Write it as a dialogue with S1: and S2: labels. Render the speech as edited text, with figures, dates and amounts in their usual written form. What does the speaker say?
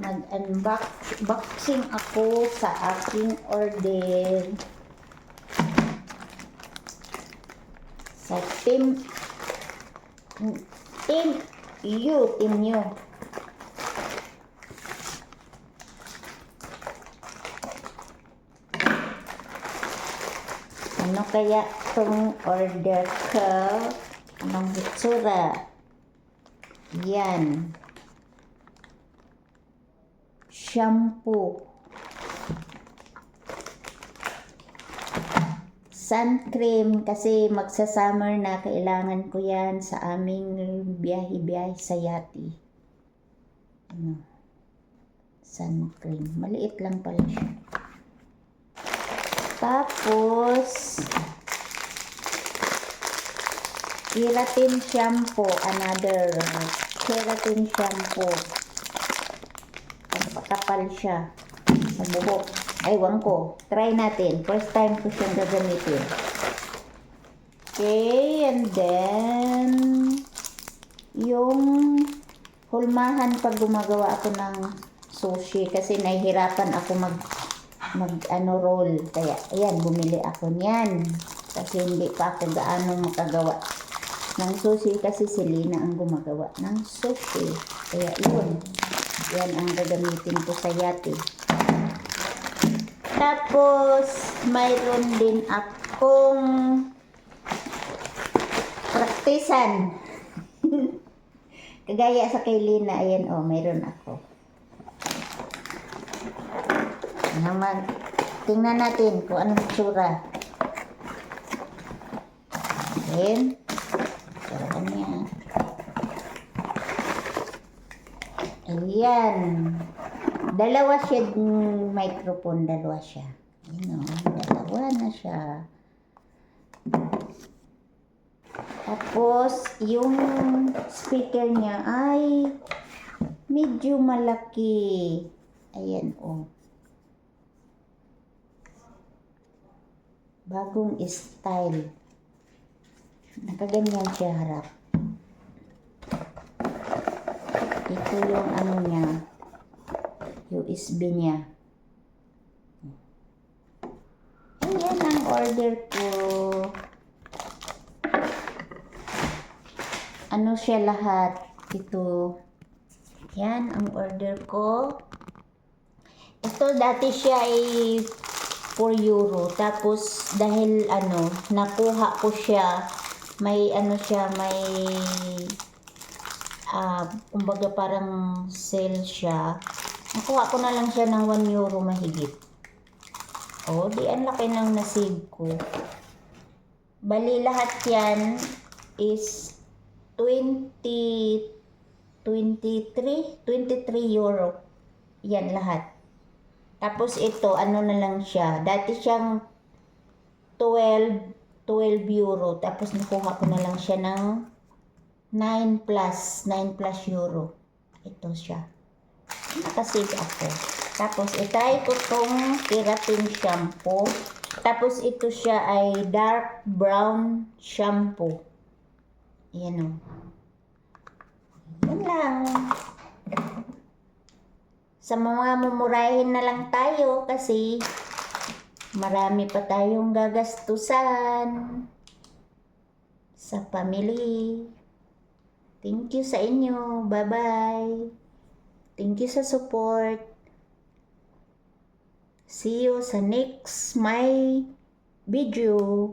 S1: Mag-unboxing ako sa aking order sa Team U. Ano kaya itong order ko? Anong itsura? Yan. Shampoo. Sun cream kasi magsa-summer na, kailangan ko yan sa aming biyahe-biyahe sa yate. Ano? Sun cream. Maliit lang pala siya. Tapos, keratin shampoo. Another keratin shampoo. Kapal siya sa buhok. Aywan ko. Try natin. First time ko siyang gagamitin. Okay, and then yung hulmahan pag gumagawa ako ng sushi kasi nahihirapan ako mag roll. Kaya ayan, bumili ako niyan. Kasi hindi pa ako gaano makagawa ng sushi kasi si Lina ang gumagawa ng sushi. Kaya yun. Yan ang gagamitin ko sa yate. Tapos, mayroon din akong praktisan. Kagaya sa kay Lina, ayan mayroon ako. Naman, tingnan natin kung anong itsura. Ayan. Itsura niya. Ayan. Dalawa siya microphone, dalawa siya. Ayan dalawa na siya. Tapos, yung speaker niya ay medyo malaki. Ayan bagong style. Nakaganyan siya harap. Ito yung ano niya. USB niya. Ayan ang order ko. Ano siya lahat? Ito. Yan ang order ko. Ito dati siya ay 4 euro. Tapos dahil nakuha ko siya, may kumbaga parang sale siya. Nakuha ko na lang siya ng 1 euro mahigit. Di ang laki ng nasave ko. Bali lahat yan is 23 euro. Yan lahat. Tapos ito, na lang siya. Dati siyang 12 euro. Tapos nakuha ko na lang siya ng 9 plus euro. Ito siya. Nakasave ako. Tapos ito itong keratin shampoo. Tapos ito siya ay dark brown shampoo. Yan Yan lang. Sa mga mumurahin na lang tayo kasi marami pa tayong gagastusan sa family. Thank you sa inyo. Bye-bye. Thank you sa support. See you sa next my video.